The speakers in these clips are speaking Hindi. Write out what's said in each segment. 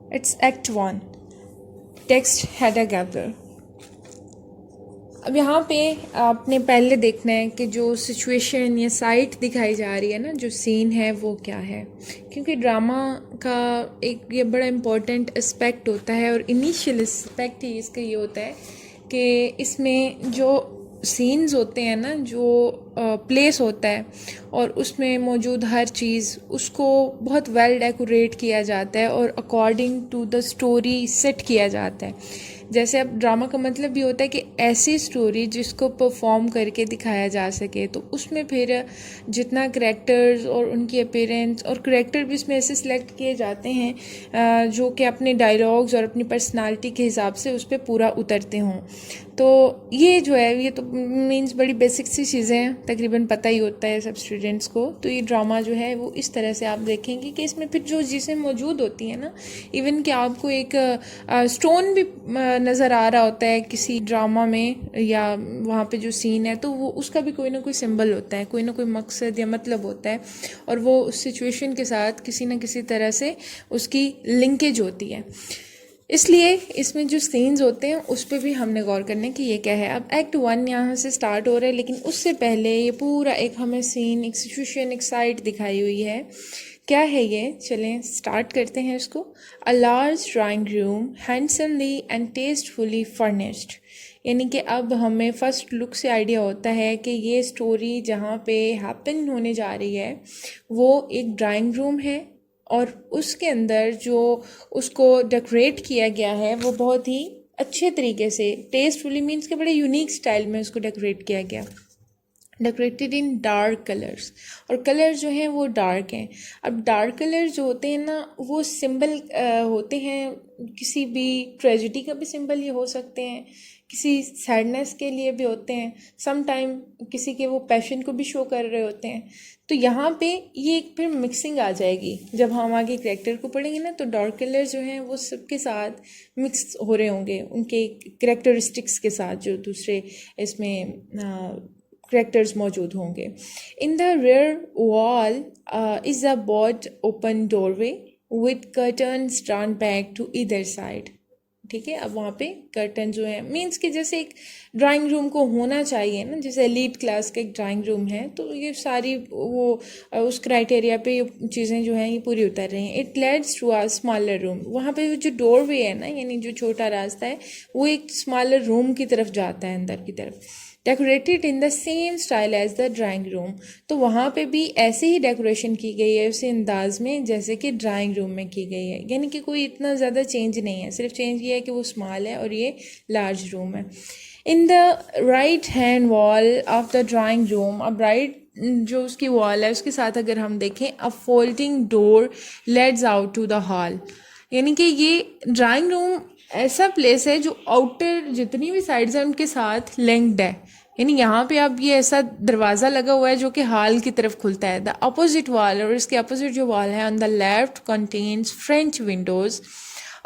It's Act 1. Text header gather. अब यहाँ पे आपने पहले देखना है कि जो सिचुएशन या साइट दिखाई जा रही है ना, जो सीन है वो क्या है, क्योंकि ड्रामा का एक ये बड़ा इम्पोर्टेंट एस्पेक्ट होता है और इनिशियल एस्पेक्ट ही इसका ये होता है कि इसमें जो सीन्स होते हैं ना, जो प्लेस होता है और उसमें मौजूद हर चीज़ उसको बहुत वेल डेकोरेट किया जाता है और according to the story set किया जाता है। जैसे अब ड्रामा का मतलब भी होता है कि ऐसी स्टोरी जिसको परफॉर्म करके दिखाया जा सके, तो उसमें फिर जितना करैक्टर्स और उनकी अपीयरेंस और करैक्टर भी इसमें ऐसे सिलेक्ट किए जाते हैं जो कि अपने डायलॉग्स और अपनी पर्सनालिटी के हिसाब से उस पर पूरा उतरते हों। तो ये जो है ये तो मीन्स बड़ी बेसिक सी चीज़ें हैं, तकरीबन पता ही होता है सब स्टूडेंट्स को। तो ये ड्रामा जो है वो इस तरह से आप देखेंगे कि इसमें फिर जो चीज़ें मौजूद होती हैं ना, इवन कि आपको एक स्टोन भी नज़र आ रहा होता है किसी ड्रामा में या वहाँ पे जो सीन है, तो वो उसका भी कोई ना कोई सिंबल होता है, कोई ना कोई मकसद या मतलब होता है और वो उस सिचुएशन के साथ किसी न किसी तरह से उसकी लिंकेज होती है। इसलिए इसमें जो सीन्स होते हैं उस पर भी हमने गौर करने कि ये क्या है। अब एक्ट 1 यहाँ से स्टार्ट हो रहा है, लेकिन उससे पहले ये पूरा एक हमें सीन, एक सिचुएशन, एक साइट दिखाई हुई है। क्या है ये, चलें स्टार्ट करते हैं इसको। A large drawing room handsomely and tastefully furnished, यानी कि अब हमें फर्स्ट लुक से आइडिया होता है कि ये स्टोरी जहाँ पे हैपन होने जा रही है वो एक ड्राइंग रूम है और उसके अंदर जो उसको डेकोरेट किया गया है वो बहुत ही अच्छे तरीके से, टेस्टफुली मीन्स के बड़े यूनिक स्टाइल में उसको डेकोरेट किया गया, डेकोरेटेड इन डार्क कलर्स। और कलर जो हैं वो डार्क हैं। अब डार्क कलर जो होते हैं ना, वो सिंबल होते हैं, किसी भी ट्रेजिडी का भी सिंबल ये हो सकते हैं, किसी सैडनेस के लिए भी होते हैं, सम टाइम किसी के वो पैशन को भी शो कर रहे होते हैं। तो यहाँ पे ये एक फिर मिक्सिंग आ जाएगी, जब हम आगे करेक्टर को पढ़ेंगे ना, तो डार्क कलर जो हैं वो सबके साथ मिक्स हो रहे होंगे उनके करेक्टरिस्टिक्स के साथ, जो दूसरे इसमें करेक्टर्स मौजूद होंगे। In the rear wall is a broad open doorway with curtains drawn back to either side. ठीक है, अब वहाँ पे कर्टन जो है मीन्स कि जैसे एक ड्राइंग रूम को होना चाहिए ना, जैसे एलीट क्लास का एक ड्राइंग रूम है, तो ये सारी वो उस क्राइटेरिया पे ये चीज़ें जो हैं ये पूरी उतर रही हैं। It leads to a smaller room, वहाँ पे जो डोरवे है ना, यानी जो छोटा रास्ता है, वो एक स्मॉलर रूम की तरफ जाता है, अंदर की तरफ, decorated in the same style as the drawing room. तो वहाँ पे भी ऐसे ही डेकोरेशन की गई है उसी अंदाज में जैसे कि ड्राइंग रूम में की गई है, यानी कि कोई इतना ज़्यादा चेंज नहीं है, सिर्फ चेंज ये है कि वो स्मॉल है और ये लार्ज रूम है। In the right hand wall of the drawing room, अब राइट जो उसकी वॉल है उसके साथ अगर हम देखें, a folding door leads out to the hall, यानी कि ये ड्राइंग रूम ऐसा प्लेस है जो आउटर जितनी भी साइड्स हैं उनके साथ लिंक्ड है, यानी यहाँ पे अब ये ऐसा दरवाज़ा लगा हुआ है जो कि हॉल की तरफ खुलता है। द अपोजिट वॉल, और इसके अपोजिट जो वॉल है on the left contains French Windows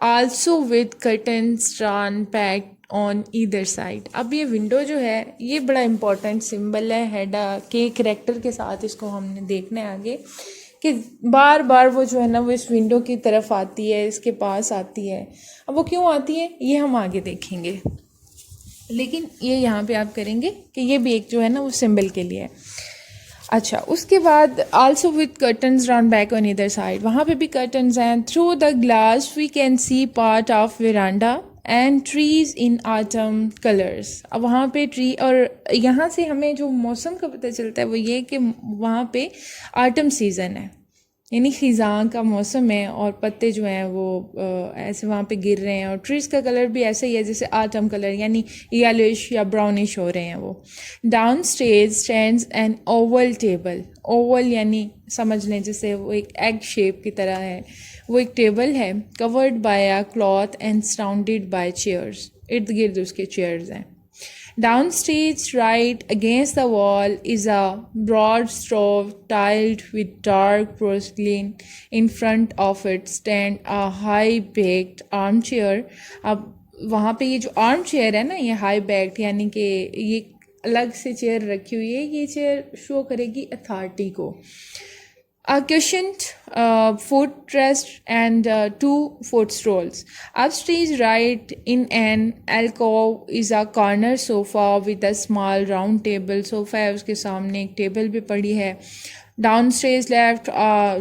also with curtains drawn back on either side. अब ये विंडो जो है ये बड़ा इंपॉर्टेंट सिंबल है हेडा के करेक्टर के साथ, इसको हमने देखना है आगे कि बार बार वो जो है ना वो इस विंडो की तरफ आती है, इसके पास आती है। अब वो क्यों आती है ये हम आगे देखेंगे, लेकिन ये यहाँ पे आप करेंगे कि ये भी एक जो है ना वो सिंबल के लिए है। अच्छा, उसके बाद also with curtains round back on either side, वहाँ पे भी कर्टन्स हैं। Through the glass we can see part of veranda and trees in autumn colours. अब वहाँ पे ट्री, और यहाँ से हमें जो मौसम का पता चलता है वो ये कि वहाँ पे आटम सीज़न है, यानी ख़िज़ां का मौसम है और पत्ते जो हैं वो ऐसे वहाँ पे गिर रहे हैं और ट्रीज़ का कलर भी ऐसा ही है जैसे आटम कलर, यानी येलोइश या ब्राउनिश हो रहे हैं वो। Down stage stands an oval table, oval यानी समझ लें जैसे वो एक एग शेप की तरह है, वो एक टेबल है, covered by a cloth and surrounded by chairs, इर्द गिर्द उसके चेयर्स हैं। Downstage, right against the wall, is a broad stove tiled with dark porcelain. In front of it stand a high-backed armchair. अब वहाँ पे ये जो आर्म चेयर है ना, ये हाई बैक्ड, यानी कि ये अलग से चेयर रखी हुई है। ये चेयर शो करेगी अथॉरिटी को। A cushioned footrest and two footstools. Upstairs, right in an alcove, is a corner sofa with a small round table. Sofa है उसके सामने, एक टेबल भी पड़ी है. Downstairs, left,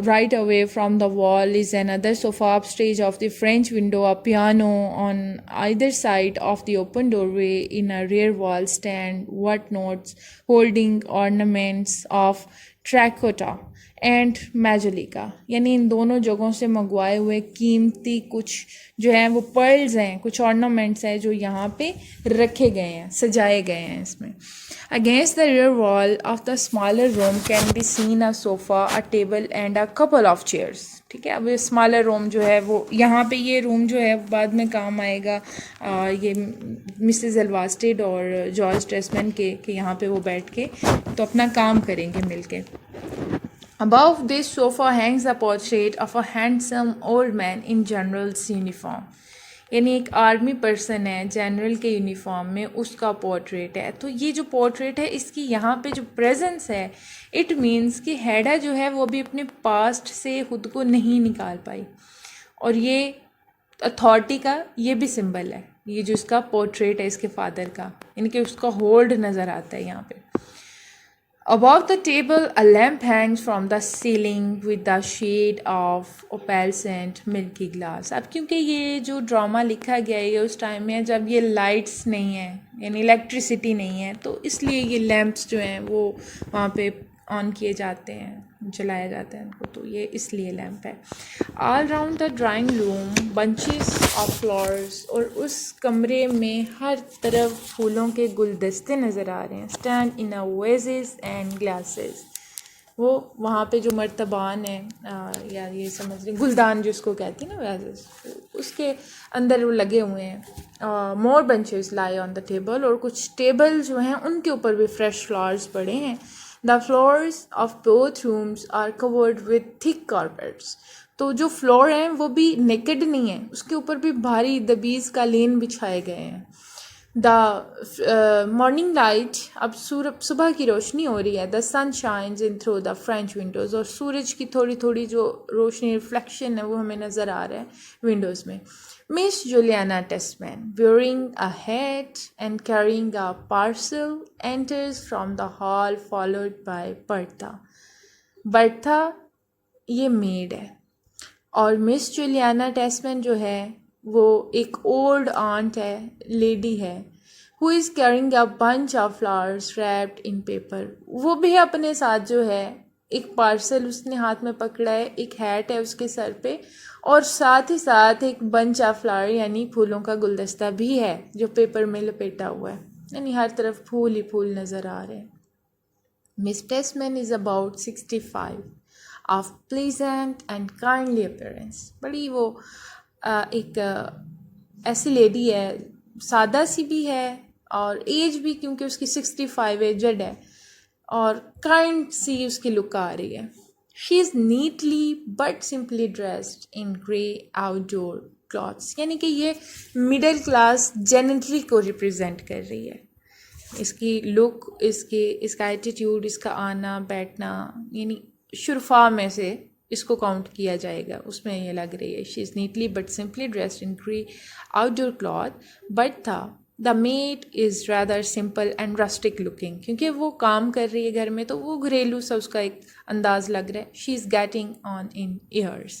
right away from the wall, is another sofa. Upstairs of the French window, a piano on either side of the open doorway. In a rear wall stand, whatnots holding ornaments of terracotta and majolica, यानी इन दोनों जगहों से मंगवाए हुए कीमती कुछ जो हैं वो पर्ल्स हैं, कुछ ऑर्नामेंट्स हैं जो यहाँ पे रखे गए हैं, सजाए गए हैं इसमें. Against the rear wall of the smaller room can be seen a sofa, a table and a couple of chairs. ठीक है, अब ये स्मॉलर रूम जो है वो यहाँ पे, ये रूम जो है बाद में काम आएगा ये मिसेस एल्वास्टेड और जॉर्ज टेस्मैन के, कि यहाँ पे वो बैठ के तो अपना काम करेंगे मिल के. Above this sofa hangs the portrait of a handsome old man in general's uniform. यानी एक आर्मी पर्सन है जनरल के यूनिफॉर्म में, उसका पोर्ट्रेट है. तो ये जो पोर्ट्रेट है इसकी यहाँ पे जो प्रेजेंस है, इट मीन्स कि हेडा जो है वो भी अपने पास्ट से खुद को नहीं निकाल पाई, और ये अथॉरिटी का ये भी सिंबल है. ये जो इसका पोर्ट्रेट है इसके फादर का, यानी कि उसका होल्ड नज़र आता है यहाँ पे. Above the table, a lamp hangs from the ceiling with the shade of opalescent milky glass. अब क्योंकि ये जो ड्रामा लिखा गया है ये उस टाइम में है जब ये लाइट्स नहीं है, यानी इलेक्ट्रिसिटी नहीं है, तो इसलिए ये लैम्प्स जो हैं वो वहाँ पे ऑन किए जाते हैं, जलाया जाता है उनको, तो ये इसलिए लैम्प है. All round the drawing room bunches of flowers, और उस कमरे में हर तरफ फूलों के गुलदस्ते नज़र आ रहे हैं. Stand in a wages and glasses, वो वहाँ पे जो मर्तबान है या ये समझ रहे गुलदान जिसको कहती हैं ना वेजेस, उसके अंदर वो लगे हुए हैं. More bunches lie on the table, और कुछ टेबल जो हैं उनके ऊपर भी फ्रेश फ्लावर्स पड़े हैं. The floors of both rooms are covered with thick carpets. तो जो फ्लोर हैं वो भी नेकेड नहीं है, उसके ऊपर भी भारी दबीज कालीन बिछाए गए हैं. द मॉर्निंग लाइट, अब सुबह की रोशनी हो रही है. The sun shines in through the French windows, और सूरज की थोड़ी थोड़ी जो रोशनी रिफ्लेक्शन है वो हमें नज़र आ रहा है विंडोज़ में. Miss Juliana Testman, wearing a hat and carrying a parcel, enters from the hall followed by Bertha. Bertha ये मेड है, और मिस जुलियाना टेस्मैन जो है वो एक ओल्ड आंट है, लेडी है, who is carrying a bunch of flowers wrapped in paper. वो भी अपने साथ जो है एक पार्सल उसने हाथ में पकड़ा है, एक हैट है उसके सर पे, और साथ ही साथ एक बंच ऑफ फ्लावर यानी फूलों का गुलदस्ता भी है जो पेपर में लपेटा हुआ है, यानी हर तरफ फूल ही फूल नज़र आ रहे हैं. Miss Tesman is about 65, of pleasant and kindly appearance. बड़ी वो एक ऐसी लेडी है, सादा सी भी है, और एज भी क्योंकि उसकी 65 एजड है, और काइंड सी उसकी लुक आ रही है. She is neatly but simply dressed in grey outdoor clothes, यानी कि ये मिडिल क्लास जेनेटरी को रिप्रेजेंट कर रही है. इसकी लुक, इसका एटीट्यूड, इसका आना बैठना, यानी शुरफा में से इसको काउंट किया जाएगा, उसमें ये लग रही है. She is neatly but simply dressed in grey outdoor cloth, but the made is rather simple and rustic looking. क्योंकि वो काम कर रही है घर में तो वो घरेलू सा उसका एक अंदाज लग रहा है. She is getting on in years.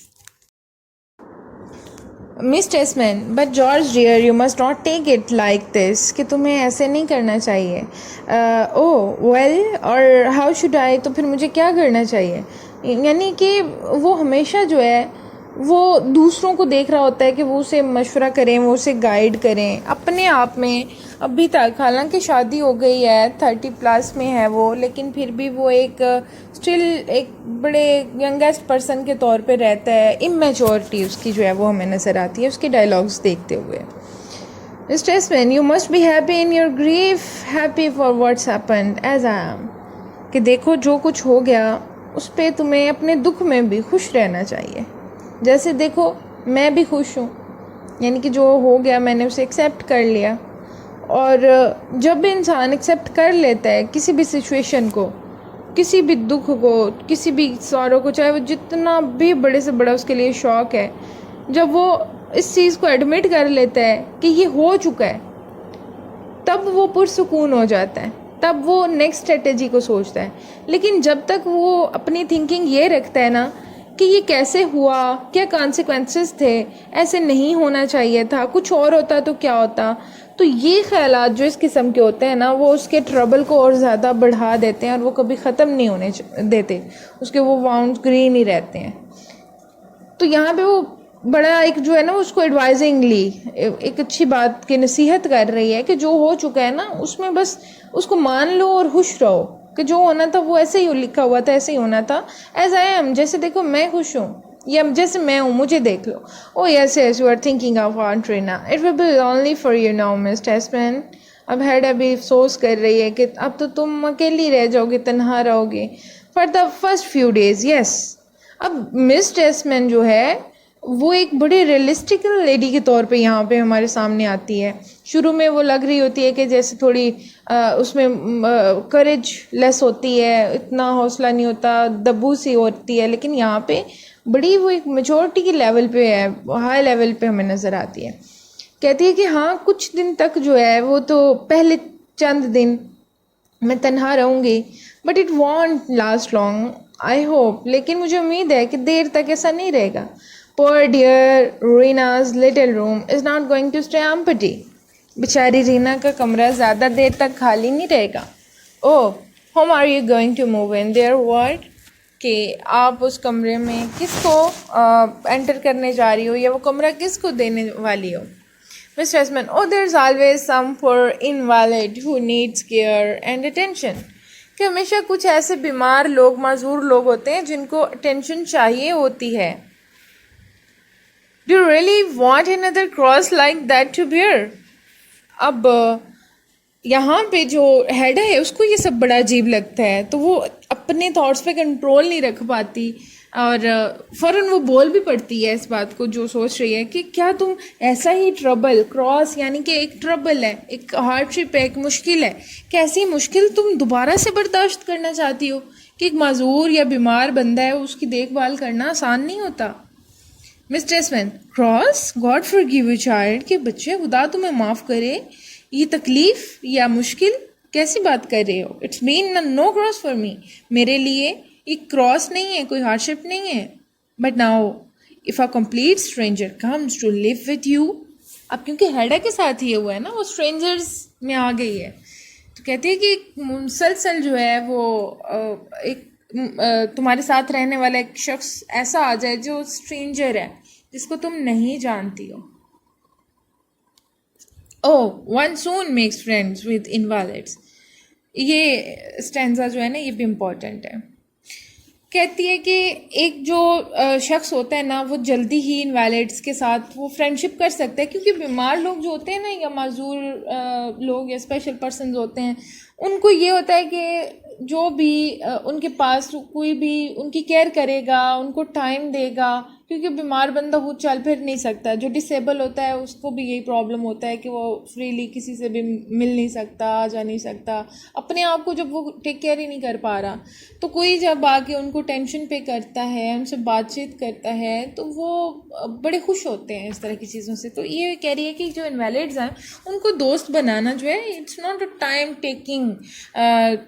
Miss Tesman, but George dear, you must not take it like this, कि तुम्हें ऐसे नहीं करना चाहिए. ओह वेल, और हाउ शुड आई, तो फिर मुझे क्या करना चाहिए. यानी कि वो हमेशा जो है वो दूसरों को देख रहा होता है कि वो उसे मशवरा करें, वो उसे गाइड करें. अपने आप में अभी तक, हालांकि शादी हो गई है, 30+ में है वो, लेकिन फिर भी वो एक स्टिल एक बड़े यंगेस्ट पर्सन के तौर पे रहता है. इमेच्योरिटी उसकी जो है वो हमें नज़र आती है उसके डायलॉग्स देखते हुए. Miss Tesman, you must be happy in your grief, happy for what's happened as I am, कि देखो जो कुछ हो गया उस पर तुम्हें अपने दुख में भी खुश रहना चाहिए, जैसे देखो मैं भी खुश हूँ. यानी कि जो हो गया मैंने उसे एक्सेप्ट कर लिया, और जब भी इंसान एक्सेप्ट कर लेता है किसी भी सिचुएशन को, किसी भी दुख को, किसी भी सॉरो को, चाहे वो जितना भी बड़े से बड़ा उसके लिए शौक है, जब वो इस चीज़ को एडमिट कर लेता है कि ये हो चुका है, तब वो पुरसुकून हो जाता है, तब वो नेक्स्ट स्ट्रेटेजी को सोचता है। लेकिन जब तक वो अपनी थिंकिंग ये रखता है ना कि ये कैसे हुआ, क्या कॉन्सिक्वेंसेस थे, ऐसे नहीं होना चाहिए था, कुछ और होता तो क्या होता, तो ये ख्यालात जो इस किस्म के होते हैं ना, वो उसके ट्रबल को और ज़्यादा बढ़ा देते हैं और वो कभी ख़त्म नहीं होने देते, उसके वो वाउंड ग्रीन ही रहते हैं। तो यहाँ पे वो बड़ा एक जो है ना, उसको एडवाइजिंगली एक अच्छी बात की नसीहत कर रही है कि जो हो चुका है ना, उसमें बस उसको मान लो और खुश रहो कि जो होना था वो ऐसे ही लिखा हुआ था, ऐसे ही होना था। एज आई एम, जैसे देखो मैं खुश हूँ, या जैसे मैं हूँ, मुझे देख लो। Oh yes yes, you are thinking of aunt Rina, it will be only for you now Miss Testman. अब हेड अभी अफसोस कर रही है कि अब तो तुम अकेली रह जाओगे, तन्हा रहोगे for the first few days. Yes, अब मिस टेस्टमैन जो है वो एक बड़ी रियलिस्टिक लेडी के तौर पे यहाँ पे हमारे सामने आती है। शुरू में वो लग रही होती है कि जैसे थोड़ी उसमें करेज लेस होती है, इतना हौसला नहीं होता, दब्बू सी होती है, लेकिन यहाँ पे बड़ी वो एक मेचोरिटी के लेवल पे है, हाई लेवल पे हमें नज़र आती है। कहती है कि हाँ, कुछ दिन तक जो है वो तो पहले चंद दिन मैं तन्हा रहूँगी, but it won't last long, I hope. लेकिन मुझे उम्मीद है कि देर तक ऐसा नहीं रहेगा। Poor dear Rena's little room is not going to stay empty. बेचारी रीना का कमरा ज़्यादा देर तक खाली नहीं रहेगा। Oh, whom are you going to move in there? What? कि आप उस कमरे में किसको एंटर करने जा रही हो, या वो कमरा किसको देने वाली हो? Miss Desmond, oh, there's always some poor invalid who needs care and attention. कि हमेशा कुछ ऐसे बीमार लोग, माजूर लोग होते हैं जिनको अटेंशन चाहिए होती है। Do you really want another cross like that to bear? अब यहाँ पे जो हेड है उसको ये सब बड़ा अजीब लगता है, तो वो अपने थॉट्स पे कंट्रोल नहीं रख पाती और फ़ौरन वो बोल भी पड़ती है इस बात को जो सोच रही है कि क्या तुम ऐसा ही ट्रबल, क्रॉस यानी कि एक ट्रबल है, एक हार्डशिप है, एक मुश्किल है, कैसी मुश्किल तुम दोबारा से बर्दाश्त करना चाहती हो? कि एक माजूर या बीमार बंदा है, उसकी देखभाल करना आसान नहीं होता। Miss Testman, cross, God forgive you child, कि बच्चे खुदा तुम्हें माफ़ करे, ये तकलीफ़ या मुश्किल कैसी बात कर रहे हो? It's been no cross for me, मेरे लिए एक क्रॉस नहीं है, कोई हार्डशिप नहीं है। But now if a complete stranger comes to live with you, अब क्योंकि हेडा के साथ ही हुआ है ना, वो स्ट्रेंजर्स में आ गई है, तो कहती है कि मुसलसल जो है वो एक तुम्हारे साथ रहने वाला एक शख्स ऐसा आ जाए जो स्ट्रेंजर है, जिसको तुम नहीं जानती हो। Oh, one soon makes friends with invalids, ये स्टैंजा जो है ना, ये भी इम्पोर्टेंट है। कहती है कि एक जो शख्स होता है ना, वो जल्दी ही इनवैलिड्स के साथ वो फ्रेंडशिप कर सकता है, क्योंकि बीमार लोग जो होते हैं ना, या माजूर लोग या स्पेशल पर्सन्स होते हैं, उनको ये होता है कि जो भी उनके पास कोई भी उनकी केयर करेगा, उनको टाइम देगा, क्योंकि बीमार बंदा खुद चल फिर नहीं सकता। जो डिसेबल होता है उसको भी यही प्रॉब्लम होता है कि वो फ्रीली किसी से भी मिल नहीं सकता, आ जा नहीं सकता, अपने आप को जब वो टेक केयर ही नहीं कर पा रहा, तो कोई जब आके उनको टेंशन पे करता है, उनसे बातचीत करता है, तो वो बड़े खुश होते हैं इस तरह की चीज़ों से। तो ये कह रही है कि जो इनवैलिड्स हैं उनको दोस्त बनाना जो है, it's not a time taking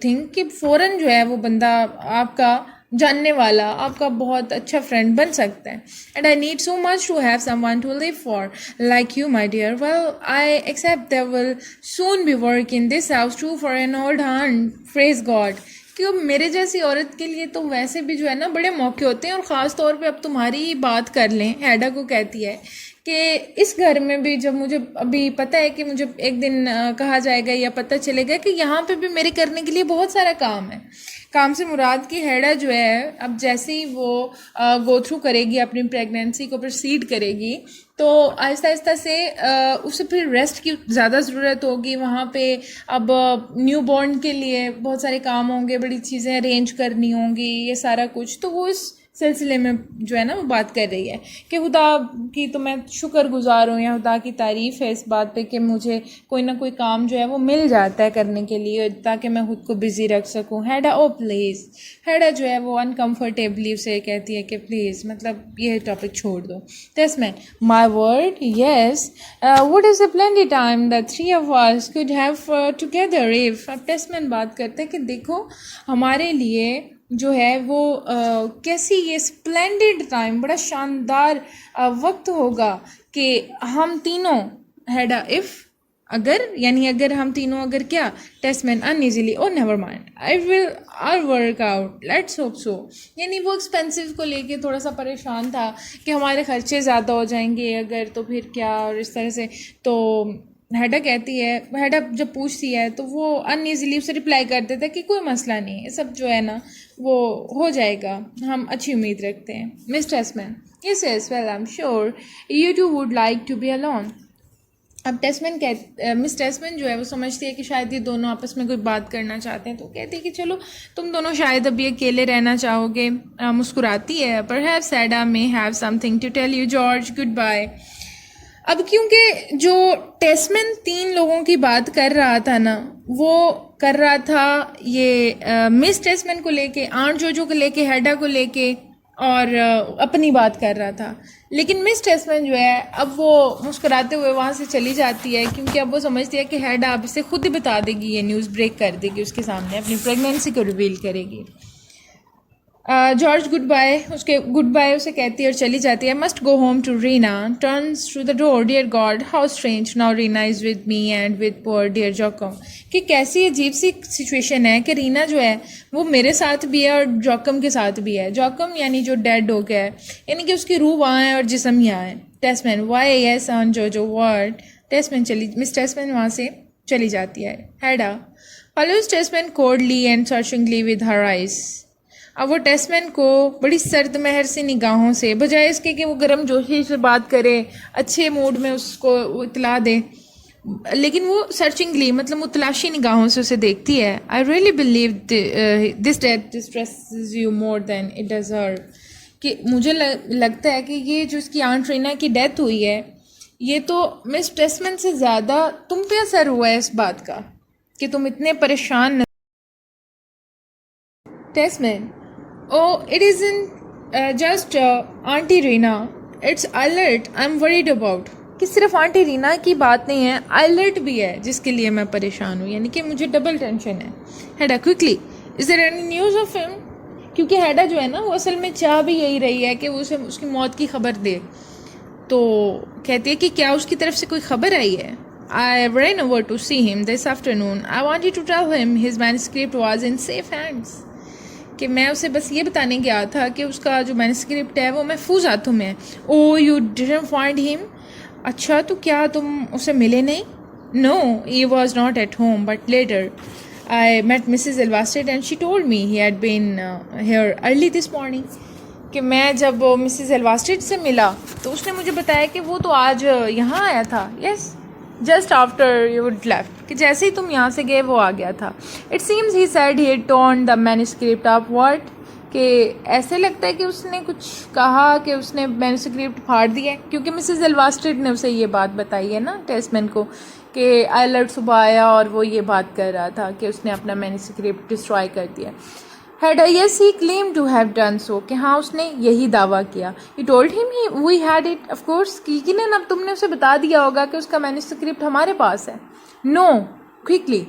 thing, कि फ़ौरन जो है वो बंदा आपका जानने वाला, आपका बहुत अच्छा फ्रेंड बन सकता है। And I need so much to have someone to live for like you my dear. Well I accept there will soon be work in this house too for an old hand, praise God. कि मेरे जैसी औरत के लिए तो वैसे भी जो है ना बड़े मौके होते हैं, और ख़ास तौर पे अब तुम्हारी ही बात कर लें, हैडा को कहती है कि इस घर में भी जब मुझे अभी पता है कि मुझे एक दिन कहा जाएगा या पता चलेगा कि यहाँ पे भी मेरे करने के लिए बहुत सारा काम है। काम से मुराद की हेडा जो है, अब जैसे ही वो गो थ्रू करेगी, अपनी प्रेगनेंसी को प्रोसीड करेगी, तो आहिस्ता आहिस्ता से उसे फिर रेस्ट की ज़्यादा ज़रूरत होगी। वहाँ पे अब न्यू बॉर्न के लिए बहुत सारे काम होंगे, बड़ी चीज़ें अरेंज करनी होंगी, ये सारा कुछ। तो वो इस सिलसिले में जो है ना वो बात कर रही है कि खुदा की तो मैं शुक्रगुजार हूँ या खुदा की तारीफ़ है इस बात पे कि मुझे कोई ना कोई काम जो है वो मिल जाता है करने के लिए ताकि मैं खुद को बिज़ी रख सकूँ। हैडा ओ प्लीज़, हैडा जो है वो अनकम्फर्टेबली उसे कहती है कि प्लीज़ मतलब ये टॉपिक छोड़ दो। Testman, my word yes, what is the plenty time the three of us could have together if. अब टेस्टमैन बात करते हैं कि देखो हमारे लिए जो है वो कैसी ये स्प्लेंडिड टाइम, बड़ा शानदार वक्त होगा कि हम तीनों हैडा इफ़ अगर, यानी अगर हम तीनों अगर क्या, Testman uneasily oh never mind I will all work out let's hope so. यानी वो एक्सपेंसिव को लेके थोड़ा सा परेशान था कि हमारे खर्चे ज़्यादा हो जाएंगे अगर, तो फिर क्या, और इस तरह से। तो हैडा कहती है, हैडा जब पूछती है तो वो अनइजीली उसे रिप्लाई कर देता है कि कोई मसला नहीं है, सब जो है ना वो हो जाएगा, हम अच्छी उम्मीद रखते हैं। Miss Testman, yes yes well I am sure you two would like to be alone. अब मिस टेस्टमैन जो है वो समझती है कि शायद ये दोनों आपस में कोई बात करना चाहते हैं, तो कहती है कि चलो तुम दोनों शायद अभी अकेले रहना चाहोगे। मुस्कुराती है, perhaps Hedda may have something to tell you George, goodbye. अब क्योंकि जो टेस्टमैन 3 लोगों की बात कर रहा था ना, वो कर रहा था ये मिस टेस्टमैन को लेके, आंट जोजो को लेके, हैडा को लेके, और अपनी बात कर रहा था। लेकिन मिस टेस्टमैन जो है अब वो मुस्कुराते हुए वहाँ से चली जाती है क्योंकि अब वो समझती है कि हैडा अब इसे खुद ही बता देगी, ये न्यूज़ ब्रेक कर देगी उसके सामने, अपनी प्रेगनेंसी को रिवील करेगी। जॉर्ज गुड बाय, उसके गुड बाय उसे कहती है और चली जाती है। Must go home to Rina, turns to the door, dear God how strange now Rina is with me and with poor dear Jochum. कि कैसी अजीब सी सिचुएशन है कि रीना जो है वो मेरे साथ भी है और जॉकम के साथ भी है। जॉकम यानी जो डेड हो गया है, यानी कि उसकी रूह वहाँ है और जिस्म यहाँ है। Testman, why yes on Juju word. Miss Testman वहाँ से चली जाती है। Hedda follows Testman coldly and searchingly with her eyes. अब वो टेस्टमैन को बड़ी सर्द महर सी निगाहों से, बजाय इसके कि वो गर्म जोशी से बात करे, अच्छे मूड में उसको इतला दे, लेकिन वो सर्चिंगली मतलब मुतलाशी निगाहों से उसे देखती है। I really believe this death distresses you more than it does her. कि मुझे लगता है कि ये जो इसकी आंट रीना की डेथ हुई है, ये तो मिस टेस्टमैन से ज़्यादा तुम पे असर हुआ है इस बात का कि तुम इतने परेशान। टेस्टमैन, oh, it isn't just aunty Reena, it's alert I am worried about. कि सिर्फ आंटी रीना की बात नहीं है, अलर्ट भी है जिसके लिए मैं परेशान हूँ, यानी कि मुझे डबल टेंशन है। Hedda quickly, is there any news of him? क्योंकि हैडा जो है ना वो असल में चाह भी यही रही है कि वो उसे उसकी मौत की खबर दे। तो कहती है कि क्या उसकी तरफ से कोई खबर आई है? I ran over to see him this afternoon. I wanted to tell him his manuscript was in safe hands. कि मैं उसे बस ये बताने गया था कि उसका जो मैन्युस्क्रिप्ट है वो महफूज हाथों में है। Oh you didn't find him? अच्छा, तो क्या तुम उसे मिले नहीं? No, he was not at home, but later I met Mrs Elvsted and she told me he had been here early this morning. कि मैं जब मिसेज एल्वास्टेड से मिला तो उसने मुझे बताया कि वो तो आज यहाँ आया था। Yes, just after you would left, कि जैसे ही तुम यहाँ से गए वो आ गया था। It seems he said he had torn the manuscript of what, कि ऐसे लगता है कि उसने कुछ कहा कि उसने मैन्युस्क्रिप्ट फाड़ दिया, क्योंकि मिसेज एल्वास्टेड ने उसे ये बात बताई है ना टेस्टमैन को कि अलर्ट सुबह आया और वो ये बात कर रहा था कि उसने अपना मैन्युस्क्रिप्ट डिस्ट्रॉय कर दिया। Hedda, yes he claim to have done so, कि हाँ उसने यही दावा किया। You told him he we had it, of course यकीनन अब तुमने उसे बता दिया होगा कि उसका मैन्युस्क्रिप्ट हमारे पास है। नो, क्विकली,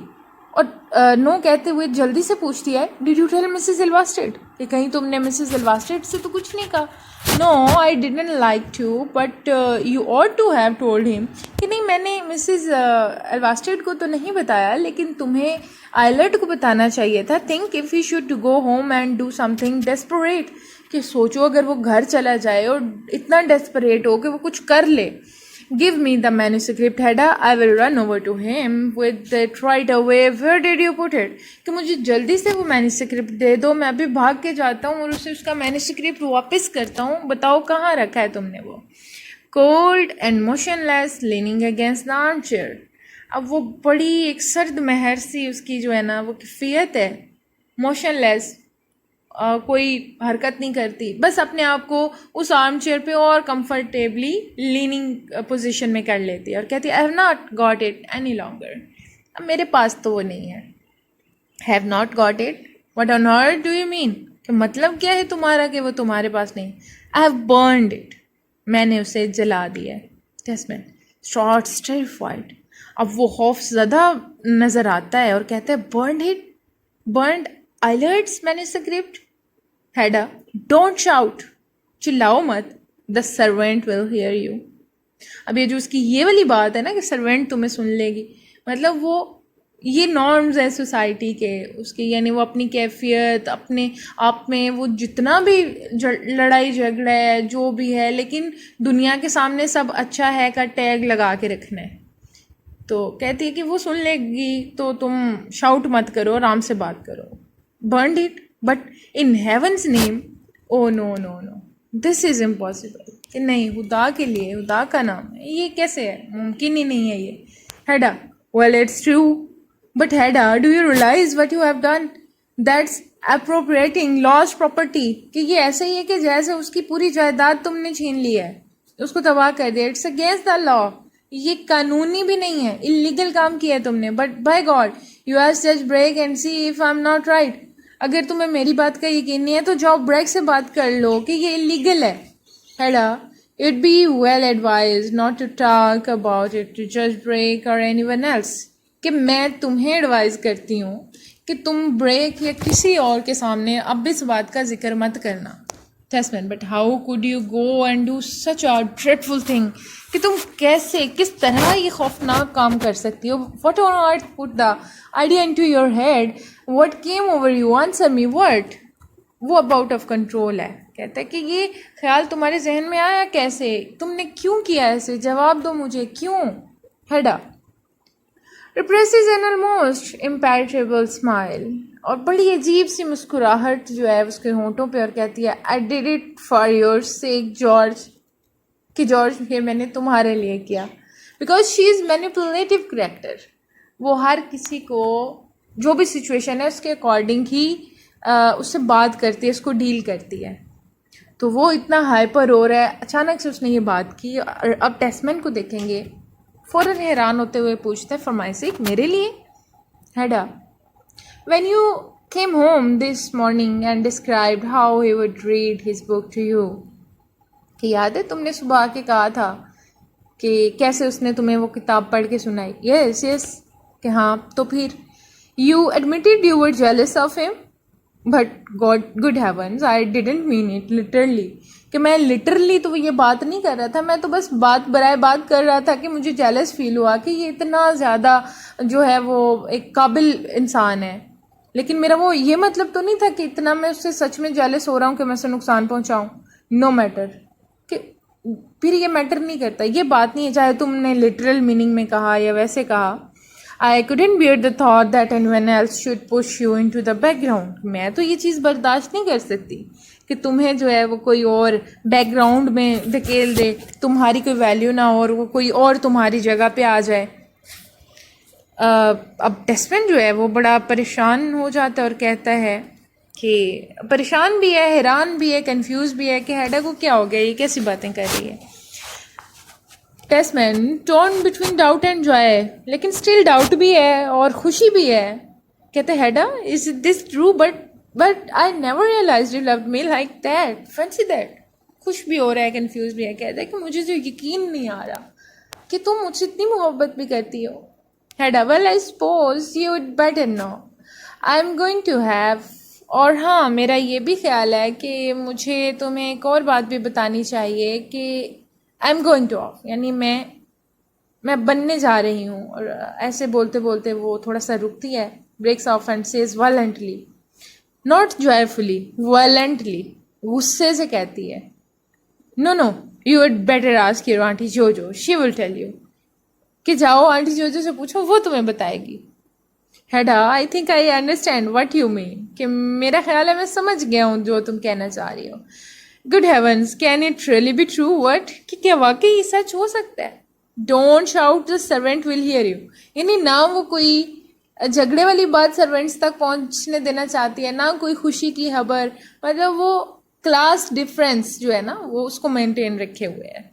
और नो कहते हुए जल्दी से पूछती है, डिड यू टेल मिसेज एल्वास्टेड? कि कहीं तुमने मिसेज एल्वास्टेड से तो कुछ नहीं कहा? No, I didn't like to, but you ought to have told him. कि नहीं, मैंने मिसेज एल्वास्टेड को तो नहीं बताया, लेकिन तुम्हें आइलर्ट को बताना चाहिए था। Think if he should go home and do something desperate, कि सोचो अगर वो घर चला जाए और इतना डेस्परेट हो कि वो कुछ कर ले। Give me the manuscript Hedda, I will run over to him with it right away, where did you put it? कि मुझे जल्दी से वो मैन्युस्क्रिप्ट दे दो, मैं अभी भाग के जाता हूँ और उसे उसका मैन्युस्क्रिप्ट वापस करता हूँ। बताओ कहाँ रखा है तुमने वो? Cold and motionless leaning against the arm chair. अब वो बड़ी एक सर्द महर सी उसकी जो है ना वो कैफियत है, मोशनलेस, कोई हरकत नहीं करती, बस अपने आप को उस आर्म चेयर पे और कंफर्टेबली लीनिंग पोजीशन में कर लेती है और कहती है I have not got it any longer, अब मेरे पास तो वो नहीं है। Have not got it, what on earth do you mean, कि मतलब क्या है तुम्हारा कि वो तुम्हारे पास नहीं। आई हैव बर्नड इट, मैंने उसे जला दिया है। टेस्टमैन स्टार्ट्स टेरिफाइड, अब वो खौफ ज़्यादा नज़र आता है और कहता है burned it, burned Eilert's manuscript. Hedda don't shout, चिल्लाओ मत, the servant will hear you. अब ये जो उसकी ये वाली बात है ना कि सर्वेंट तुम्हें सुन लेगी, मतलब वो ये नॉर्म्स है सोसाइटी के उसके, यानी वो अपनी कैफियत अपने आप में वो जितना भी लड़ाई झगड़ा है जो भी है, लेकिन दुनिया के सामने सब अच्छा है का टैग लगा के रखना है। तो कहती है कि वो सुन लेगी तो तुम शाउट मत करो, आराम से बात करो। Burned it but in heaven's name, oh no no no, this is impossible, कि नहीं खुदा के लिए, खुदा का नाम है, ये कैसे है, मुमकिन ही नहीं है ये। Hedda well it's true, but Hedda do you realise what you have done, that's appropriating lost property, कि ये ऐसे ही है कि जैसे उसकी पूरी जायदाद तुमने छीन ली है, उसको तबाह कर दिया। इट्स अगेंस्ट द लॉ, ये कानूनी भी नहीं है, इलीगल काम किया है तुमने। But by God you have just break and see if I am not right, अगर तुम्हें मेरी बात का यकीन नहीं है तो जाओ ब्रेक से बात कर लो कि ये इलीगल है। Hedda it be well advise not to talk about it to जज ब्रेक और एनीवन एल्स, कि मैं तुम्हें एडवाइज करती हूँ कि तुम ब्रेक या किसी और के सामने अब इस बात का जिक्र मत करना। Testman but how could you go and do such a dreadful thing, कि तुम कैसे किस तरह ये खौफनाक काम कर सकती हो। What on earth put the idea into your head, what came over you, answer me what. वो अबाउट ऑफ कंट्रोल है, कहता है कि ये ख्याल तुम्हारे जहन में आया कैसे, तुमने क्यों किया ऐसे, जवाब दो मुझे क्यों। हेडा रिप्रेसेस एन ऑलमोस्ट इम्पैरेबल स्माइल, और बड़ी अजीब सी मुस्कुराहट जो है उसके होंठों पे, और कहती है I did it for your sake George, कि जॉर्ज ये मैंने तुम्हारे लिए किया। Because she is manipulative character, वो हर किसी को जो भी सिचुएशन है उसके अकॉर्डिंग ही उससे बात करती है, उसको डील करती है। तो वो इतना हाइपर हो रहा है, अचानक से उसने ये बात की। और अब टेस्टमैन को देखेंगे, फ़ौरन हैरान होते हुए पूछता है फॉर माई सेक, मेरे लिए। Hedda when you came home this morning and described how he would read his book to you, कि याद है तुमने सुबह आके कहा था कि कैसे उसने तुम्हें वो किताब पढ़ के सुनाई। यस यस, कि हाँ, तो फिर you admitted you were jealous of him, but God good heavens I didn't mean it literally, कि मैं लिटरली तो ये बात नहीं कर रहा था, मैं तो बस बात बराए बात कर रहा था कि मुझे जेलस फील हुआ कि ये इतना ज़्यादा जो है वो एक काबिल इंसान है। लेकिन मेरा वो ये मतलब तो नहीं था कि इतना मैं उससे सच में जेलस हो रहा हूँ कि मैं उसे नुकसान पहुँचाऊँ। नो मैटर, कि फिर ये मैटर नहीं करता, ये बात नहीं है चाहे तुमने लिटरल मीनिंग में कहा या वैसे कहा। I couldn't bear the thought that anyone else should push you into the background. मैं तो ये चीज़ बर्दाश्त नहीं कर सकती कि तुम्हें जो है वो कोई और बैकग्राउंड में धकेल दे, तुम्हारी कोई वैल्यू ना हो और वो कोई और तुम्हारी जगह पे आ जाए। अब टेस्टमैन जो है वो बड़ा परेशान हो जाता है और कहता है कि परेशान भी है, हैरान भी है, कंफ्यूज भी है कि हेडा को क्या हो गया, ये कैसी बातें कर रही है। Testman torn between doubt and joy, लेकिन स्टिल डाउट भी है और खुशी भी है। कहते Hedda is this true, but I never realised you loved me like that, fancy that. खुश भी हो रहा है, कंफ्यूज भी है, कहता है कि मुझे जो यकीन नहीं आ रहा कि तुम मुझसे इतनी मोहब्बत भी करती हो। Hedda well I suppose you would better know I am going to have, और हाँ मेरा ये भी ख्याल है कि मुझे तुम्हें एक और बात भी बतानी चाहिए कि आई एम गोइंग टू ऑफ, यानी मैं बनने जा रही हूँ। और ऐसे बोलते बोलते वो थोड़ा सा रुकती है, breaks off and says violently, not joyfully, violently, गुस्से से कहती है no no you would better ask your aunty Juju, she will tell you, कि जाओ आंटी जोजो से पूछो, वो तुम्हें बताएगी। Hedda I think I understand what you mean, कि मेरा ख्याल है मैं समझ गया हूँ जो तुम कहना चाह रही हो। Good heavens can it really be true, what, कि क्या वाकई सच हो सकता है। Don't shout the servant will hear you, यानी ना वो कोई झगड़े वाली बात सर्वेंट्स तक पहुंचने देना चाहती है, ना कोई खुशी की खबर, मतलब वो क्लास डिफरेंस जो है ना वो उसको मेंटेन रखे हुए है।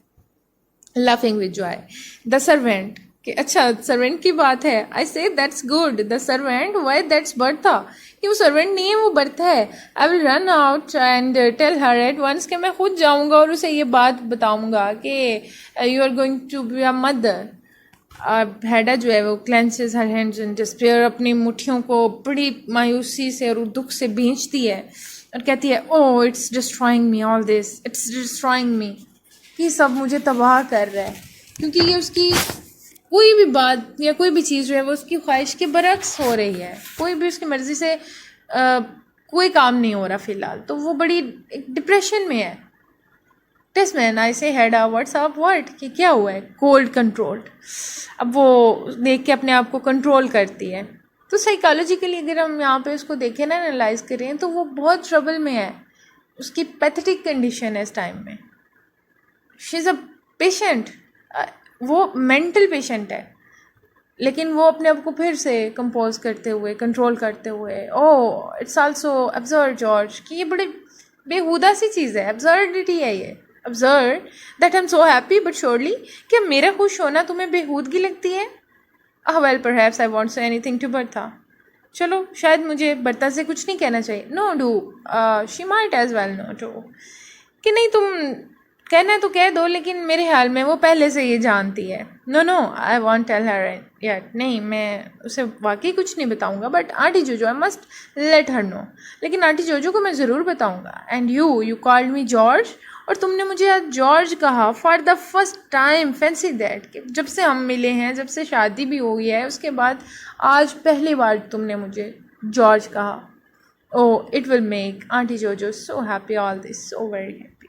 Laughing with joy the servant, कि अच्छा सर्वेंट की बात है, I say that's good, the servant why that's Bertha, कि वो सर्वेंट नहीं है वो बर्था है। I will run out and tell her at once, कि मैं खुद जाऊंगा और उसे ये बात बताऊंगा कि you are going to be a mother. Hedda जो है वो clenches her hands in despair, अपनी मुट्ठियों को बड़ी मायूसी से और दुख से भींचती है और कहती है oh it's destroying me, all this it's destroying me, ये सब मुझे तबाह कर रहा है। क्योंकि ये उसकी कोई भी बात या कोई भी चीज़ जो है वो उसकी ख्वाहिश के बरक्स हो रही है, कोई भी उसकी मर्ज़ी से कोई काम नहीं हो रहा फ़िलहाल, तो वो बड़ी एक डिप्रेशन में है। टेस्टमैन आई से हैडा व्हाट्स अप व्हाट, कि क्या हुआ है? कोल्ड कंट्रोल्ड, अब वो देख के अपने आप को कंट्रोल करती है। तो साइकोलॉजिकली अगर हम यहाँ पे उसको देखें ना, एनालाइज करें, तो वो बहुत ट्रबल में है, उसकी पैथेटिक कंडीशन है इस टाइम में। शी इज़ अ पेशेंट, वो मेंटल पेशेंट है, लेकिन वो अपने आप को फिर से कंपोज करते हुए, कंट्रोल करते हुए, oh it's also absurd George, कि ये बड़ी बेहुदा सी चीज़ है, अब्सर्डिटी है ये, absurd that I am so happy but surely, क्या मेरा खुश होना तुम्हें बेहूदगी लगती है? Well perhaps I won't say anything to Bertha, चलो शायद मुझे बर्ता से कुछ नहीं कहना चाहिए। No do she might as well know too, कि नहीं तुम कहना है तो कह दो, लेकिन मेरे ख्याल में वो पहले से ये जानती है। No no I won't tell her yet, नहीं मैं उसे वाकई कुछ नहीं बताऊंगा, but auntie Jojo I must let her know, लेकिन आंटी जोजो को मैं ज़रूर बताऊंगा। And you called me George, और तुमने मुझे आज जॉर्ज कहा for the first time, fancy that, कि जब से हम मिले हैं, जब से शादी भी हो गई है, उसके बाद आज पहली बार तुमने मुझे जॉर्ज कहा। Oh it will make aunty Juju so happy, all this so very happy.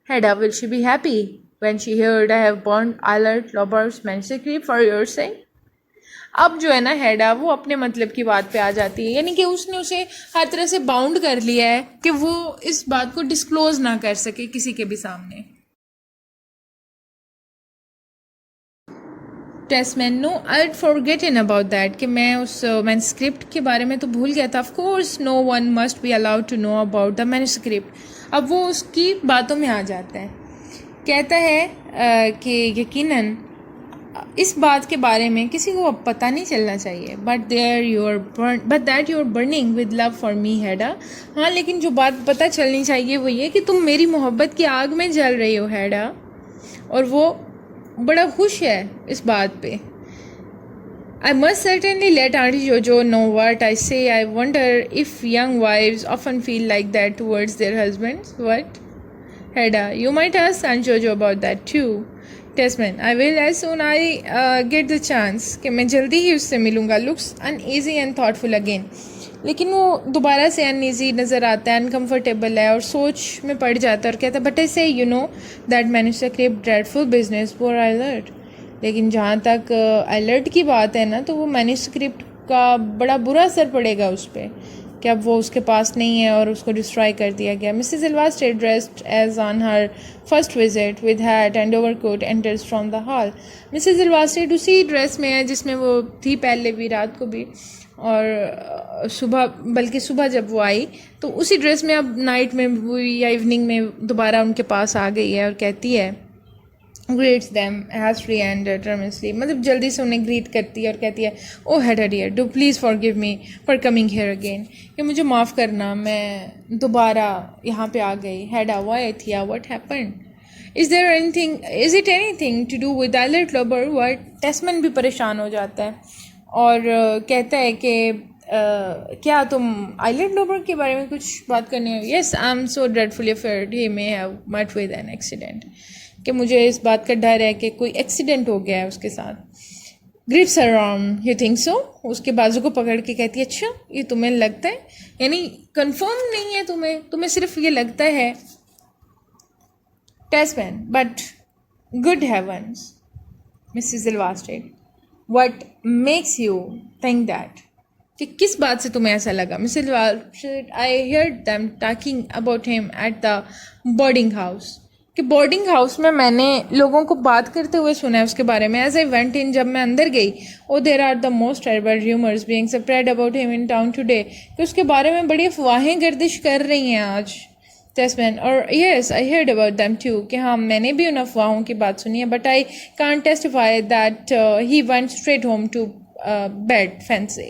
Hedda, will she be happy when she heard I have burned Eilert Lober's manuscript for your sake? अब जो है ना हेडा वो अपने मतलब की बात पे आ जाती है, यानी कि उसने उसे हर तरह से बाउंड कर लिया है कि वो इस बात को डिस्क्लोज ना कर सके किसी के भी सामने। Testman no I had forgotten about that, कि मैं उस मैनस्क्रिप्ट के बारे में तो भूल गया था। Of course no one must be allowed to know about the manuscript. अब वो उसकी बातों में आ जाता है, कहता है कि यकीनन इस बात के बारे में किसी को अब पता नहीं चलना चाहिए, but that you are burning with love for me Hedda. हाँ लेकिन जो बात पता चलनी चाहिए वो ये कि तुम मेरी मोहब्बत की आग में जल रही हो हैडा, और वो बड़ा खुश है इस बात पे। I must certainly let Auntie Jojo know what I say. I wonder if young wives often feel like that towards their husbands. What? Hedda, you might ask Aunt Jojo about that too. Tesman, I will as soon I get the chance, कि मैं जल्दी ही उससे मिलूँगा. Looks uneasy and thoughtful again. लेकिन वो दोबारा से अनईजी नज़र आता है, अनकम्फर्टेबल है और सोच में पड़ जाता है और कहता है but I say you know that manuscript dreadful business for Eilert. लेकिन जहाँ तक आइलर्ट की बात है ना, तो वो मैन्युस्क्रिप्ट का बड़ा बुरा असर पड़ेगा उस पर, कि अब वो उसके पास नहीं है और उसको डिस्ट्रॉय कर दिया गया। Mrs Elvsted dressed as on her first visit with hat and overcoat enters from the hall. Mrs Elvsted उसी ड्रेस में है जिसमें वो थी पहले भी, रात को भी, और सुबह, बल्कि सुबह जब वो आई तो उसी ड्रेस में अब नाइट में हुई या इवनिंग में दोबारा उनके पास आ गई है और कहती है ग्रीट्स देम हैस्टली एंड टर्मसली, मतलब जल्दी से उन्हें ग्रीट करती है और कहती है oh Hedda dear do please forgive me for coming here again, कि मुझे माफ़ करना मैं दोबारा यहाँ पे आ गई। Hedda why Thea what happened, is it anything to do with Eilert lover what. Tesman भी परेशान हो जाता है और कहता है कि क्या तुम आइलैंड लोबर के बारे में कुछ बात करनी है? Yes I am so dreadfully afraid he may have met with an accident, कि मुझे इस बात का डर है कि कोई एक्सीडेंट हो गया है उसके साथ। Grips her arm, you think so, उसके बाजू को पकड़ के कहती है अच्छा ये तुम्हें लगता है, यानी कंफर्म नहीं है तुम्हें सिर्फ ये लगता है। Tesman but good heavens Mrs Elvsted What makes you think that? कि किस बात से तुम्हें ऐसा लगा? Mrs I heard them talking about him at the boarding house, कि बोर्डिंग हाउस में मैंने लोगों को बात करते हुए सुना है उसके बारे में. एज आई वेंट इन, जब मैं अंदर गई, oh there are the most terrible rumours being spread about him in town today, कि उसके बारे में बड़ी अफवाहें गर्दिश कर रही हैं आज टेस्टमैन. और yes, I heard about them too, कि हाँ मैंने भी उन अफवाहों की बात सुनी है. But I can't testify that he went straight home to bed fancy.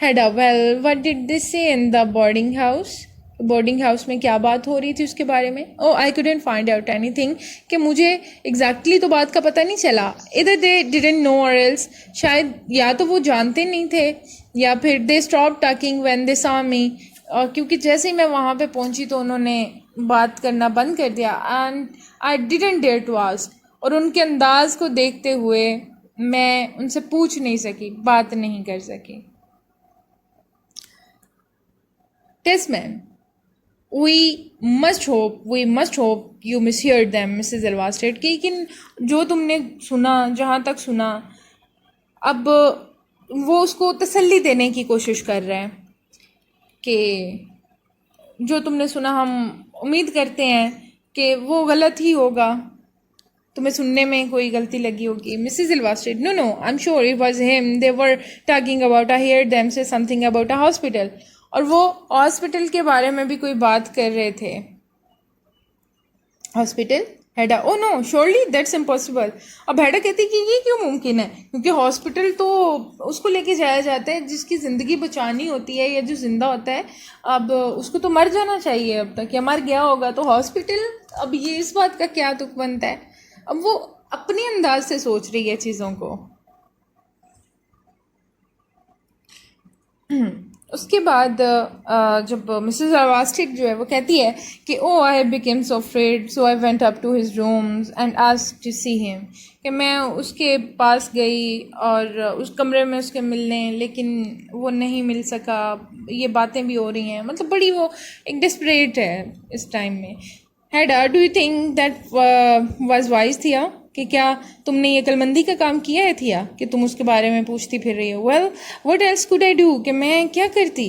Hedda, well what did they say in the boarding house? Boarding house में क्या बात हो रही थी उसके बारे में? Oh I couldn't find out anything, कि मुझे एग्जैक्टली तो बात का पता नहीं चला. इधर दे डिडंट नो और एल्स, शायद या तो वो जानते नहीं थे या फिर they stop talking when they saw me, क्योंकि जैसे ही मैं वहाँ पे पहुँची तो उन्होंने बात करना बंद कर दिया. And I didn't dare to ask, और उनके अंदाज को देखते हुए मैं उनसे पूछ नहीं सकी, बात नहीं कर सकी. टेस्टमैन, we must hope you misheard them, Mrs. Elvasted. कि लेकिन जो तुमने सुना, जहाँ तक सुना, अब वो उसको तसल्ली देने की कोशिश कर रहे हैं कि जो तुमने सुना हम उम्मीद करते हैं कि वो गलत ही होगा, तुम्हें सुनने में कोई गलती लगी होगी. Mrs Elvasted, no I am sure it was him. They were talking about, I heard them say something about a hospital, और वो हॉस्पिटल के बारे में भी कोई बात कर रहे थे. Hospital? Hedda, oh no surely that's impossible. अब हेडा कहती कि ये क्यों मुमकिन है, क्योंकि हॉस्पिटल तो उसको लेके जाया जाता है जिसकी ज़िंदगी बचानी होती है, या जो जिंदा होता है. अब उसको तो मर जाना चाहिए अब तक, या मर गया होगा, तो हॉस्पिटल, अब ये इस बात का क्या तुक बनता है. अब वो अपने अंदाज से सोच रही है चीज़ों को. उसके बाद जब मिसेस Elvasted जो है वो कहती है कि oh I became so afraid, so I went up to his rooms and asked to see him, कि मैं उसके पास गई और उस कमरे में उसके मिलने, लेकिन वो नहीं मिल सका. ये बातें भी हो रही हैं, मतलब बड़ी वो एक डिस्परेट है इस टाइम में. Hedda, do you think that was wise Thea, कि क्या तुमने ये अक्लमंदी का काम किया है थिया, कि तुम उसके बारे में पूछती फिर रही हो. Well what else could I do, कि मैं क्या करती.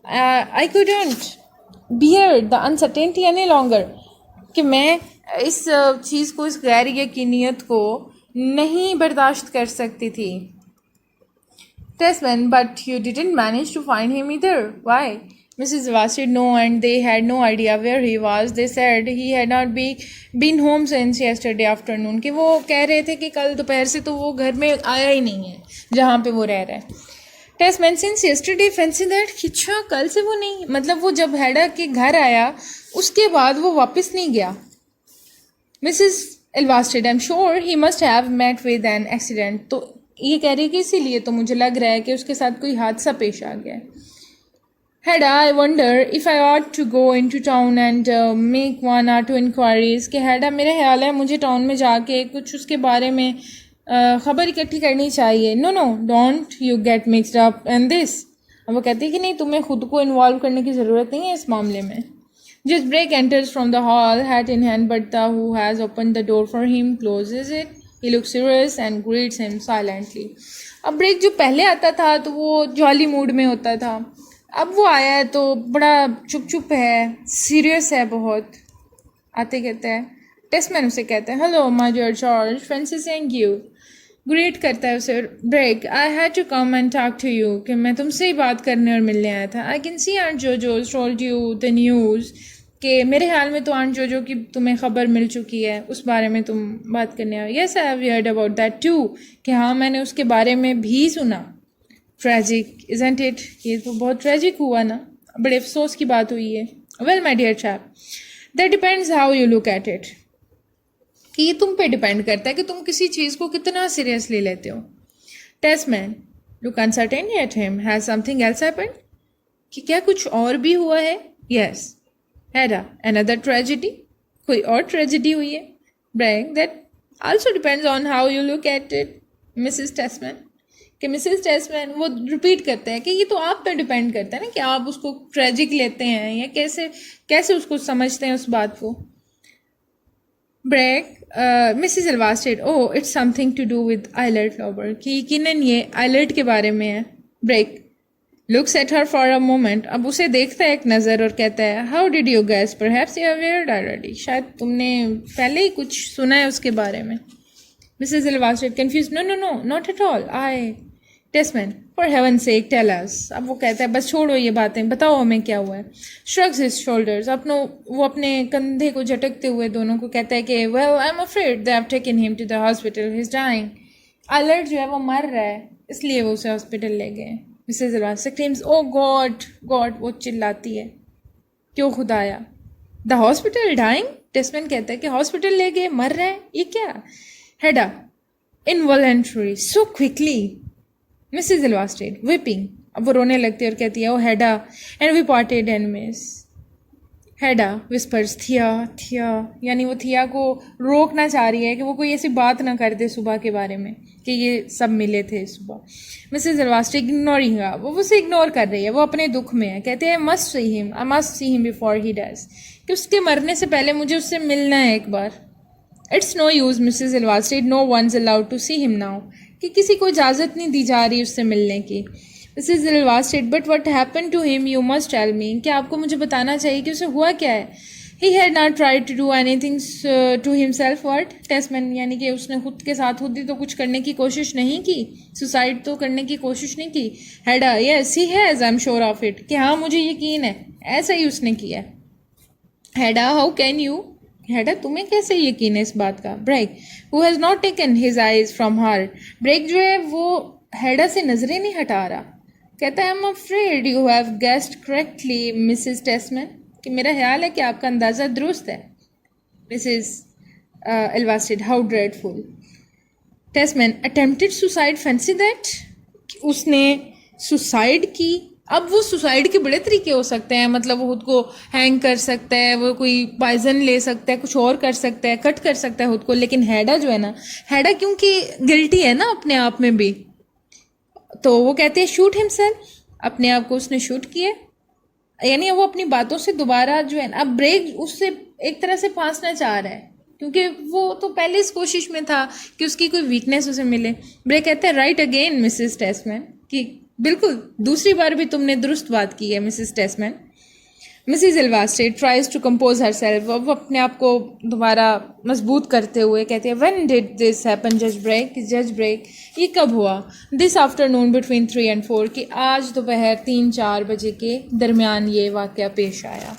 I couldn't bear the uncertainty any longer, कि मैं इस चीज़ को, इस गैर यकीनियत को नहीं बर्दाश्त कर सकती थी. Tesman, but you didn't manage to find him either, why? Mrs. Elvasted, no, and they had no idea where he was. They said he had not been home since yesterday afternoon. कि वो कह रहे थे कि कल दोपहर से तो वो घर में आया ही नहीं है जहाँ पे वो रह रहा है. टेस्टमैन, since yesterday, fancy that, अच्छा कल से वो नहीं, मतलब वो जब हेडा के घर आया उसके बाद वो वापस नहीं गया. Mrs. Elvasted, I'm sure he must have met with an accident. तो ये कह रही है कि इसीलिए तो मुझे लग रहा है कि उसके साथ कोई हादसा पेश आ गया है. Hedda, I wonder if I ought to go into town and make one or two inquiries. कि हेडा, मेरा ख्याल है मुझे टाउन में जाके कुछ उसके बारे में ख़बर इकट्ठी करनी चाहिए. No don't you get mixed up in this. अब वो कहती है कि नहीं, तुम्हें खुद को इन्वॉल्व करने की ज़रूरत नहीं है इस मामले में. Just Brake enters from the hall, hat in hand, but the who has opened the door for him closes it. He looks serious and greets him silently. अब ब्रेक जो पहले आता था तो वो जॉली मूड में होता था, अब वो आया है तो बड़ा चुप है, सीरियस है बहुत. आते कहते हैं, टेस्टमैन उसे कहते हैं, hello my dear George, Francis and you. Greet करता है उसे Brack. I had to come and talk to you, कि मैं तुमसे ही बात करने और मिलने आया था. आई कैन सी आंट जोजो टोल्ड यू द न्यूज़, कि मेरे ख्याल में तो आंट जोजो की तुम्हें ख़बर मिल चुकी है, उस बारे में तुम बात करने आए. Yes I have heard about that too, कि हाँ मैंने उसके बारे में भी सुना. ट्रेजिक इज़न्ट इट, ये तो बहुत ट्रेजिक हुआ ना, बड़े अफसोस की बात हुई है. Well my dear chap, that depends how you look at it, कि ये तुम पे डिपेंड करता है कि तुम किसी चीज़ को कितना सीरियसली लेते हो. Tesman, look uncertain at him, has something else happened, कि क्या कुछ और भी हुआ है. यस. हेडा, अनदर ट्रेजिडी, कोई और ट्रेजिडी हुई है. Brack, that also depends on how you look at it Mrs Tesman, कि मिसेस टेस्टमैन वो रिपीट करते हैं कि ये तो आप पे डिपेंड करता है ना, कि आप उसको ट्रेजिक लेते हैं या कैसे उसको समझते हैं उस बात को. Brack, Mrs Elvasted, oh it's something to do with island flower, कि यकीनन ये आइलैंड के बारे में है. Brack, looks at her for a moment, अब उसे देखता है एक नज़र और कहता है how did you guess, perhaps you heard already, शायद तुमने पहले ही कुछ सुना है उसके बारे में। Mrs Elvsted confused, no no no not at all, I Tesman for heaven sake tell us, अब वो कहता है बस छोड़ो ये बातें, बताओ हमें क्या हुआ है। श्रग्स हिज शोल्डर्स, वो अपने कंधे को झटकते हुए दोनों को कहता है कि well I am afraid they have taken him to the hospital, he is dying, alert जो है वो मर रहा है इसलिए वो उसे हॉस्पिटल ले गए। मिसेज इलवास्टेड स्क्रीम्स, ओ गॉड गॉड, वो चिल्लाती है, क्यों खुदाया, द हॉस्पिटल डाइंग, टेस्टमैन कहता है कि हॉस्पिटल ले गए, मर रहे हैं, ये क्या। Hedda involuntary so quickly, Mrs Elvsted weeping, अब वो रोने लगती है और कहती है oh Hedda and we parted enemies. Hedda whispers Thea Thea, यानी वो थिया को रोकना चाह रही है कि वो कोई ऐसी बात ना कर दे सुबह के बारे में कि ये सब मिले थे सुबह। मिसेज इलवास्टेड इग्नोरिंग, वो उसे इग्नोर कर रही है, वो अपने दुख में है, कहते हैं must see him, I must see him before he does, कि उसके मरने से पहले मुझे उससे मिलना है एक बार। It's no use Mrs Elvsted, no one's allowed to see him now, कि किसी को इजाज़त नहीं दी जा रही उससे मिलने की। Mrs Elvsted but what happened to him you must tell me, क्या आपको मुझे बताना चाहिए कि उसे हुआ क्या है। He had not tried to do anything to himself, what, Tesman, यानी कि उसने खुद के साथ खुद ही तो कुछ करने की कोशिश नहीं की, सुसाइड तो करने की कोशिश नहीं की। Hedda yes he has, I am sure of it, कि हाँ मुझे यकीन है ऐसा ही उसने किया। Hedda how can you, Hedda तुम्हें कैसे यकीन है इस बात का। Brack who has not taken his eyes from her, Brack जो है वो हेडा से नजरें नहीं हटा रहा, कहता है I am afraid you have guessed correctly Mrs Tesman, कि मेरा ख्याल है कि आपका अंदाज़ा दुरुस्त है। Mrs Elvsted how dreadful, Tesman attempted suicide, fancy that, उसने सुसाइड की। अब वो सुसाइड के बड़े तरीके हो सकते हैं, मतलब वो खुद को हैंग कर सकता है, वो कोई पॉइजन ले सकता है, कुछ और कर सकता है, कट कर सकता है खुद को, लेकिन हेडा जो है ना, हेडा क्योंकि गिल्टी है ना अपने आप में भी, तो वो कहते हैं शूट हिमसेल्फ, अपने आप को उसने शूट किया, यानी वो अपनी बातों से दोबारा जो है ना, अब ब्रेक उससे एक तरह से फांसना चाह रहा है क्योंकि वो तो पहले इस कोशिश में था कि उसकी कोई वीकनेस उसे मिले। ब्रेक कहते हैं राइट अगेन मिसेस टेस्टमैन, कि बिल्कुल दूसरी बार भी तुमने दुरुस्त बात की है Mrs Tesman. Mrs Elvsted tries to compose herself, वो अपने आप को दोबारा मजबूत करते हुए कहते हैं व्हेन डिड दिस हैपन जज ब्रेक, जज ब्रेक ये कब हुआ। दिस आफ्टरनून बिटवीन 3 and 4, कि आज दोपहर 3-4 बजे के दरमियान ये वाक़या पेश आया।